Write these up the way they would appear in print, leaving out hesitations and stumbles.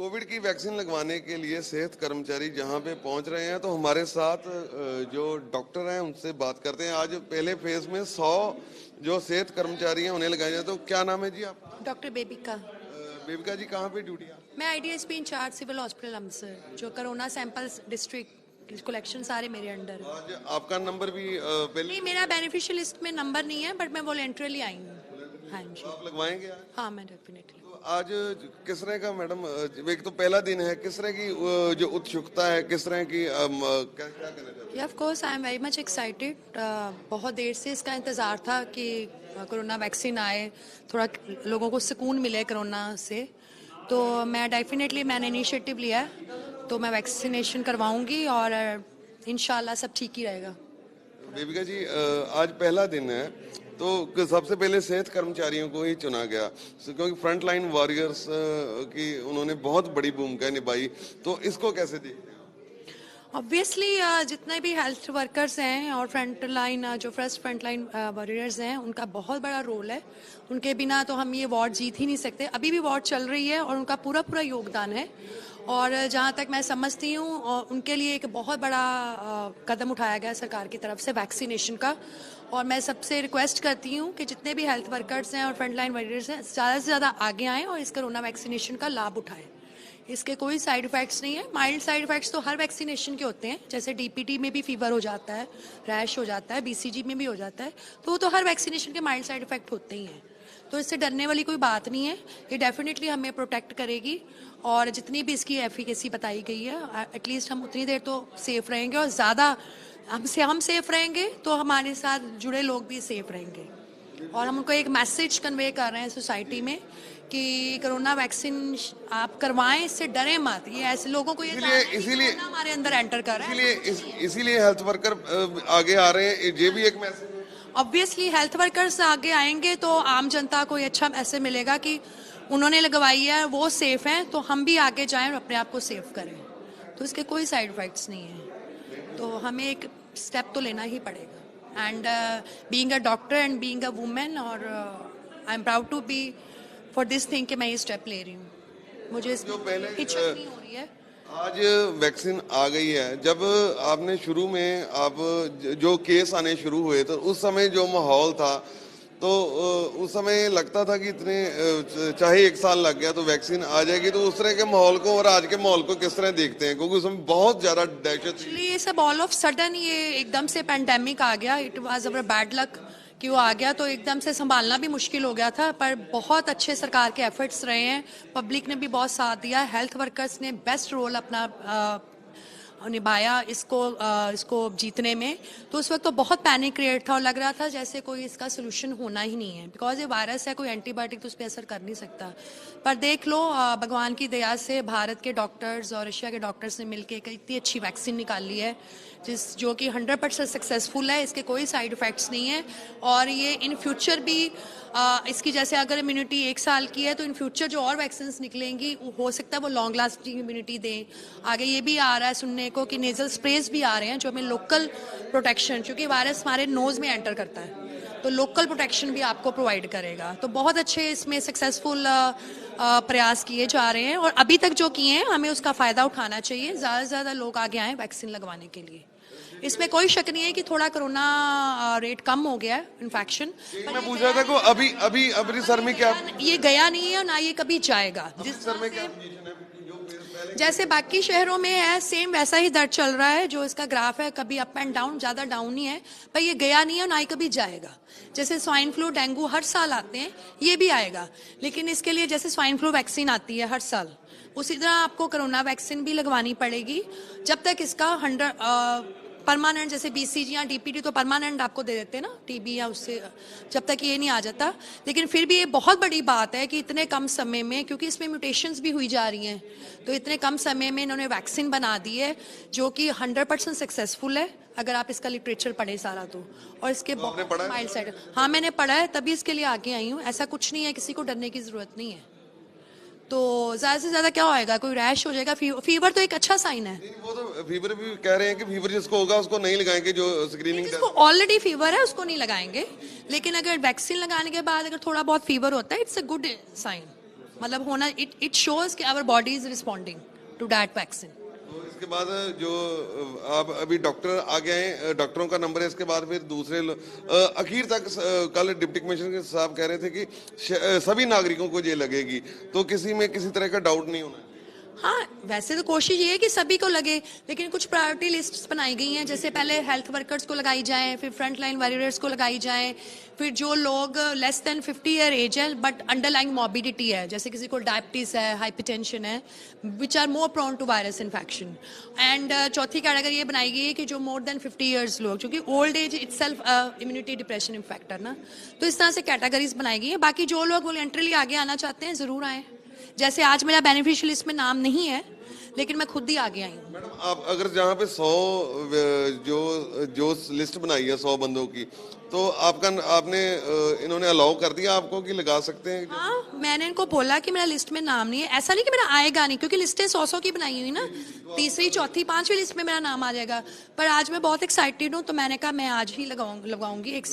Covid की vaccine लगवाने के लिए सेहत कर्मचारी जहां पे पहुंच रहे हैं, तो हमारे साथ जो डॉक्टर हैं उनसे बात करते हैं। आज पहले फेज में 100 जो सेहत कर्मचारी हैं उन्हें लगाए जाए। तो क्या नाम है जी आपका? डॉक्टर बेबिका। बेबिका जी, कहाँ पे ड्यूटी है? मैं IDSP in charge civil hospital Amritsar, जो कोरोना सैंपल्स डिस्ट्रिक्ट कलेक्शन सारे मेरे अंडर है। आज आपका नंबर भी पहले नहीं, मेरा बेनिफिशियल लिस्ट में नंबर नहीं है, बट मैं वॉलेंटरली आई हूँ। हाँ जी, आप लगवाएंगे आज? हाँ मैं डेफिनेटली। तो आज किस तरह का मैडम, एक तो पहला दिन है, किस तरह की जो उत्सुकता है, किस तरह की क्या क्या कहना चाहते हैं? Of course I am very much excited. बहुत देर से इसका इंतज़ार था कि कोरोना वैक्सीन आए, थोड़ा लोगों को सुकून मिले कोरोना से। तो मैंने इनिशिएटिव लिया है, तो मैं वैक्सीनेशन करवाऊंगी और इंशाल्लाह सब ठीक ही रहेगा। बेबिका जी, आज पहला दिन है, तो सबसे पहले सेहत कर्मचारियों को ही चुना गया, क्योंकि फ्रंट लाइन वॉरियर्स की उन्होंने बहुत बड़ी भूमिका निभाई। तो इसको कैसे देखते हैं? ऑब्वियसली जितने भी हेल्थ वर्कर्स हैं और फ्रंट लाइन वॉरियर्स हैं, उनका बहुत बड़ा रोल है। उनके बिना तो हम ये वॉर जीत ही नहीं सकते। अभी भी वॉर चल रही है और उनका पूरा पूरा योगदान है। और जहाँ तक मैं समझती हूँ, उनके लिए एक बहुत बड़ा कदम उठाया गया सरकार की तरफ से वैक्सीनेशन का। और मैं सबसे रिक्वेस्ट करती हूँ कि जितने भी हेल्थ वर्कर्स हैं और फ्रंट लाइन वॉरियर्स हैं, ज़्यादा से ज़्यादा आगे आएँ और इस कोरोना वैक्सीनेशन का लाभ उठाएं। इसके कोई साइड इफेक्ट्स नहीं है। माइल्ड साइड इफेक्ट्स तो हर वैक्सीनेशन के होते हैं, जैसे डीपीटी में भी फीवर हो जाता है, रैश हो जाता है, बीसीजी में भी हो जाता है। तो वो तो हर वैक्सीनेशन के माइल्ड साइड इफेक्ट होते ही हैं। तो इससे डरने वाली कोई बात नहीं है। ये डेफिनेटली हमें प्रोटेक्ट करेगी और जितनी भी इसकी एफिकेसी बताई गई है, एटलीस्ट हम उतनी देर तो सेफ रहेंगे। और ज़्यादा हम सेफ रहेंगे तो हमारे साथ जुड़े लोग भी सेफ रहेंगे। और हम उनको एक मैसेज कन्वे कर रहे हैं सोसाइटी में कि कोरोना वैक्सीन आप करवाएं, इससे डरे मत। ये ऐसे लोगों को इसीलिए हमारे अंदर एंटर कर रहा है। इसीलिए हेल्थ वर्कर आगे आ रहे हैं, ये भी एक मैसेज है। ऑब्वियसली हेल्थ वर्कर्स आगे आएंगे तो आम जनता को अच्छा मैसेज मिलेगा कि उन्होंने लगवाई है, वो सेफ हैं, तो हम भी आगे जाएं और अपने आप को सेफ करें। तो इसके कोई साइड इफेक्ट्स नहीं है। तो हमें एक स्टेप तो लेना ही पड़ेगा। And being a doctor and being a women, और I am proud to be for this thing कि मैं ये स्टेप ले रही हूँ। मुझे इसमें हिचक नहीं हो रही है। आज वैक्सीन आ गई है। जब आपने शुरू में जो केस आने शुरू हुए, तो उस समय जो माहौल था, तो उस समय लगता था कि इतने चाहे 1 साल लग गया तो वैक्सीन आ जाएगी। तो उस तरह के माहौल को और आज के माहौल को किस तरह देखते हैं? क्योंकि उसमें बहुत ज्यादा दहशत। ये सब ऑल ऑफ सडन ये एकदम से पैंडेमिक आ गया। It was our bad luck कि वो आ गया, तो एकदम से संभालना भी मुश्किल हो गया था। पर बहुत अच्छे सरकार के एफर्ट्स रहे हैं, पब्लिक ने भी बहुत साथ दिया, हेल्थ वर्कर्स ने बेस्ट रोल अपना निभाया इसको जीतने में। तो उस वक्त तो बहुत पैनिक क्रिएट था और लग रहा था जैसे कोई इसका सोल्यूशन होना ही नहीं है, बिकॉज ये वायरस है, कोई एंटीबायोटिक तो उस पर असर कर नहीं सकता। पर देख लो, भगवान की दया से भारत के डॉक्टर्स और रशिया के डॉक्टर्स ने मिलकर इतनी अच्छी वैक्सीन निकाली है, जो कि 100% सक्सेसफुल है। इसके कोई साइड इफेक्ट्स नहीं है। और ये इन फ्यूचर भी इसकी, जैसे अगर इम्यूनिटी 1 साल की है, तो इन फ्यूचर जो और वैक्सीन निकलेंगी हो सकता है वो लॉन्ग लास्टिंग इम्यूनिटी दें। आगे ये भी आ रहा है सुनने को कि नेजल स्प्रेज भी आ रहे हैं जो हमें लोकल प्रोटेक्शन, क्योंकि वायरस हमारे नोज में एंटर करता है, तो लोकल प्रोटेक्शन भी आपको प्रोवाइड करेगा। तो बहुत अच्छे इसमें सक्सेसफुल प्रयास किए जा रहे हैं और अभी तक जो किए हैं हमें उसका फायदा उठाना चाहिए। ज़्यादा से ज़्यादा लोग आगे आए वैक्सीन लगवाने के लिए। इसमें कोई शक नहीं है कि थोड़ा कोरोना रेट कम हो गया है, इन्फेक्शन। मैं पूछ रहा था कि अभी अमृतसर में क्या ये गया नहीं है और ना ये कभी जाएगा। जिस सर में क्या जैसे बाकी शहरों में है, सेम वैसा ही दर चल रहा है। जो इसका ग्राफ है, कभी अप एंड डाउन, ज्यादा डाउन नहीं है, पर ये गया नहीं है और ना ही कभी जाएगा। जैसे स्वाइन फ्लू, डेंगू हर साल आते हैं, ये भी आएगा। लेकिन इसके लिए जैसे स्वाइन फ्लू वैक्सीन आती है हर साल, उसी तरह आपको कोरोना वैक्सीन भी लगवानी पड़ेगी जब तक इसका 100 परमानेंट, जैसे बीसीजी या डीपीटी तो परमानेंट आपको दे देते हैं ना, टीबी या उससे, जब तक ये नहीं आ जाता। लेकिन फिर भी ये बहुत बड़ी बात है कि इतने कम समय में, क्योंकि इसमें म्यूटेशंस भी हुई जा रही हैं, तो इतने कम समय में इन्होंने वैक्सीन बना दी है जो कि 100% सक्सेसफुल है, अगर आप इसका लिटरेचर पढ़े सारा तो। और इसके बहुत माइल्ड साइड, हाँ मैंने पढ़ा है, तभी इसके लिए आगे आई हूँ। ऐसा कुछ नहीं है, किसी को डरने की जरूरत नहीं है। तो ज्यादा से ज्यादा क्या होएगा, कोई रैश हो जाएगा, फीवर तो एक अच्छा साइन है। वो तो फीवर भी कह रहे हैं कि फीवर जिसको होगा उसको नहीं लगाएंगे, जो स्क्रीनिंग जिसको ऑलरेडी फीवर है उसको नहीं लगाएंगे। लेकिन अगर वैक्सीन लगाने के बाद अगर थोड़ा बहुत फीवर होता है, इट्स अ गुड साइन। मतलब होना, इट शोज कि our body is responding to that vaccine. तो इसके बाद जो आप अभी डॉक्टर आ गए हैं, डॉक्टरों का नंबर है, इसके बाद फिर दूसरे आखिर तक कल डिप्टी कमिश्नर साहब कह रहे थे कि सभी नागरिकों को ये लगेगी, तो किसी में किसी तरह का डाउट नहीं होना है। हाँ, वैसे तो कोशिश ये है कि सभी को लगे, लेकिन कुछ प्रायोरिटी लिस्ट्स बनाई गई हैं, जैसे पहले हेल्थ वर्कर्स को लगाई जाए, फिर फ्रंट लाइन वॉरियर्स को लगाई जाए, फिर जो लोग लेस देन 50 ईयर एज है बट अंडरलाइंग मॉर्बिडिटी है, जैसे किसी को डायबिटीज है, हाइपरटेंशन है, which are more prone to virus infection. And चौथी कैटेगरी ये बनाई गई है कि जो मोर देन 50 ईयर्स लोग, क्योंकि old age itself immunity depression factor ना, तो इस तरह से कैटेगरीज बनाई गई है। बाकी जो लोग वॉलंटरली आगे आना चाहते हैं जरूर आए। जैसे आज मेरा बेनिफिशियल लिस्ट में नाम नहीं है, लेकिन मैं खुद ही आगे आई हूँ। मैडम आप अगर जहाँ पे 100 जो जो लिस्ट बनाई है 100 बंदों की, तो आपने इन्होंने अलाउ कर दिया आपको कि लगा सकते हैं? हाँ, मैंने इनको बोला कि मेरा लिस्ट में नाम नहीं है। ऐसा नहीं कि मेरा आएगा नहीं, क्योंकि लिस्टें 100 की बनाई हुई ना, तीसरी चौथी पांचवी लिस्ट में मेरा नाम आ जाएगा। पर आज मैं बहुत एक्साइटेड हूँ, तो मैंने कहा मैं आज ही लगाऊंगी। एक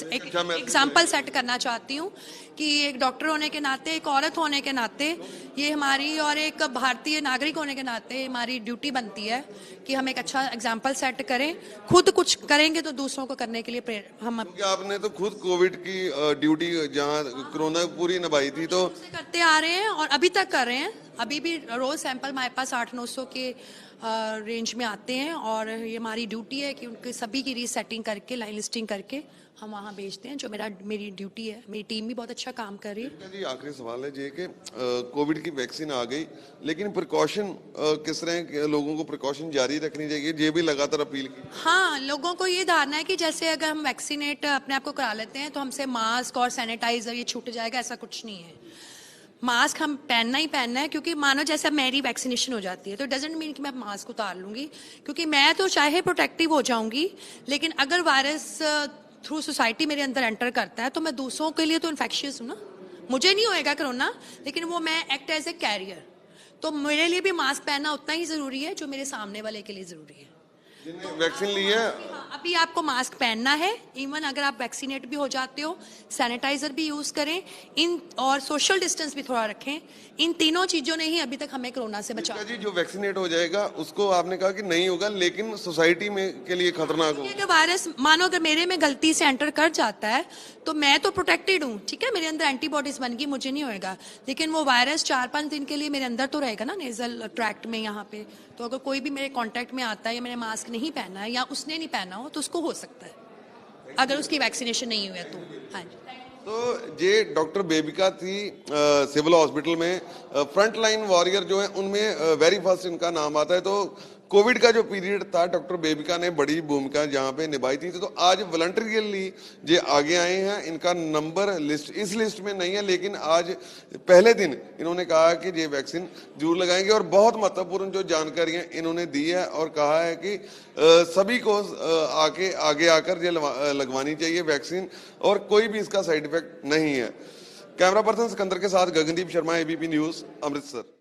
एग्जाम्पल सेट करना चाहती हूँ कि एक डॉक्टर होने के नाते, एक औरत होने के नाते, ये हमारी, और एक भारतीय नागरिक होने के नाते हमारी ड्यूटी बनती है कि हम एक अच्छा एग्जाम्पल सेट करें। खुद कुछ करेंगे तो दूसरों को करने के लिए हम आपने तो खुद कोविड की ड्यूटी जहाँ कोरोना पूरी निभाई थी, तो करते आ रहे हैं और अभी तक कर रहे हैं। अभी भी रोज सैंपल हमारे पास 800-900 के रेंज में आते हैं, और ये हमारी ड्यूटी है कि उनके सभी की रीसेटिंग करके, लाइन लिस्टिंग करके हम वहाँ भेजते हैं, जो मेरी ड्यूटी है। मेरी टीम भी बहुत अच्छा काम कर रही है। जी आखिरी सवाल है जी कि कोविड की वैक्सीन आ गई, लेकिन प्रिकॉशन किस तरह के लोगों को प्रिकॉशन जारी रखनी चाहिए, ये भी लगातार अपील की। हाँ, लोगों को ये धारणा है कि जैसे अगर हम वैक्सीनेट अपने आप को करा लेते हैं तो हमसे मास्क और सैनिटाइजर ये छूट जाएगा, ऐसा कुछ नहीं है। मास्क हम पहनना ही पहनना है, क्योंकि मानो जैसे अब मेरी वैक्सीनेशन हो जाती है तो डजेंट मीन कि मैं मास्क उतार लूंगी, क्योंकि मैं तो चाहे प्रोटेक्टिव हो जाऊंगी, लेकिन अगर वायरस थ्रू सोसाइटी मेरे अंदर एंटर करता है तो मैं दूसरों के लिए तो इन्फेक्शियस हूँ ना। मुझे नहीं होएगा कोरोना, लेकिन वो मैं एक्ट एज ए कैरियर, तो मेरे लिए भी मास्क पहनना उतना ही जरूरी है जो मेरे सामने वाले के लिए जरूरी है। जिन्हें वैक्सीन ली है अभी आपको मास्क पहनना है, इवन अगर आप वैक्सीनेट भी हो जाते हो, सैनिटाइजर भी यूज करें, और सोशल डिस्टेंस भी थोड़ा रखें। इन तीनों चीजों ने ही अभी तक हमें कोरोना से बचाया। जी जो वैक्सीनेट हो जाएगा उसको आपने कहा कि नहीं होगा, लेकिन सोसाइटी में के लिए खतरनाक होगा। अगर वायरस मानो अगर मेरे में गलती से एंटर कर जाता है तो मैं तो प्रोटेक्टेड हूँ, ठीक है, मेरे अंदर एंटीबॉडीज बन गई, मुझे नहीं होएगा, लेकिन वो वायरस 4-5 दिन के लिए मेरे अंदर तो रहेगा ना, नेजल ट्रैक्ट में यहाँ पे। तो अगर कोई भी मेरे कांटेक्ट में आता है या मैंने मास्क नहीं पहना है या उसने नहीं पहना हो तो उसको हो सकता है, अगर उसकी वैक्सीनेशन नहीं हुई है तो। हाँ जी। तो ये डॉक्टर बेबिका थी सिविल हॉस्पिटल में, फ्रंट लाइन वॉरियर जो है उनमें वेरी फर्स्ट इनका नाम आता है। तो कोविड का जो पीरियड था डॉक्टर बेबिका ने बड़ी भूमिका जहाँ पे निभाई थी। तो आज वॉलंटरीली ये आगे आए हैं, इनका नंबर लिस्ट इस लिस्ट में नहीं है, लेकिन आज पहले दिन इन्होंने कहा कि ये वैक्सीन जरूर लगाएंगे, और बहुत महत्वपूर्ण जो जानकारियां इन्होंने दी है, और कहा है कि सभी को आगे आकर ये लगवानी चाहिए वैक्सीन, और कोई भी इसका साइड इफेक्ट नहीं है। कैमरा पर्सन सिकंदर के साथ गगनदीप शर्मा, एबीपी न्यूज, अमृतसर।